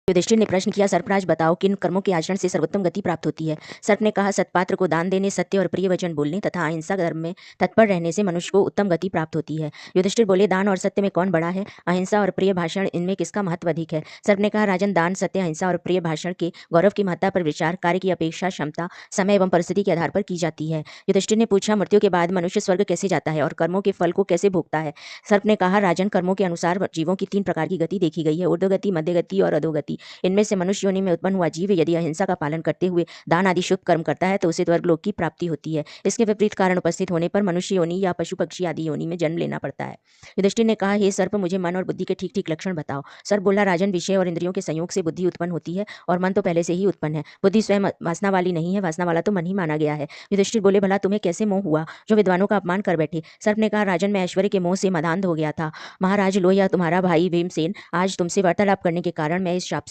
युधिष्ठिर ने प्रश्न किया, सर्पराज बताओ किन कर्मों के आचरण से सर्वोत्तम गति प्राप्त होती है। सर्प ने कहा, सत्पात्र को दान देने, सत्य और प्रिय वचन बोलने तथा अहिंसा धर्म में तत्पर रहने से मनुष्य को उत्तम गति प्राप्त होती है। युधिष्ठिर बोले, दान और सत्य में कौन बड़ा है? अहिंसा और प्रिय भाषण, इनमें किसका महत्व अधिक है? सर्प ने कहा, राजन, दान, सत्य, अहिंसा और प्रिय भाषण के गौरव की महत्ता पर विचार कार्य की अपेक्षा क्षमता, समय एवं परिस्थिति के आधार पर की जाती है। युधिष्ठिर ने पूछा, मृत्यु के बाद मनुष्य स्वर्ग कैसे जाता है और कर्मों के फल को कैसे भोगता है? सर्प ने कहा, राजन, कर्मों के अनुसार जीवों की 3 प्रकार की गति देखी गई है, ऊर्ध्वगति, मध्य गति और अधोगति। इनमें से मनुष्य योनि में उत्पन्न हुआ जीव यदि अहिंसा का पालन करते हुए दान आदि शुभ कर्म करता है तो उसे स्वर्गलोक की प्राप्ति होती है। इसके विपरीत कारण उपस्थित होने पर मनुष्य योनि या पशु पक्षी आदि योनि में जन्म लेना पड़ता है। युधिष्ठिर ने कहा, हे सर्प, मुझे मन और बुद्धि के ठीक ठीक लक्षण बताओ। सर्प बोला, राजन, विषय और इंद्रियों के संयोग से बुद्धि उत्पन्न होती है और मन तो पहले से ही उत्पन्न है। बुद्धि स्वयं वासना वाली नहीं है, वासना वाला तो मन ही माना गया है। युधिष्ठिर बोले, भला तुम्हें कैसे मोह हुआ जो विद्वानों का अपमान कर बैठे? सर्प ने कहा, राजन, मैं ऐश्वर्य के मोह से मदांध हो गया था। महाराज, लो, या तुम्हारा भाई भीमसेन आज तुमसे वार्तालाप करने के कारण मैं इस शाप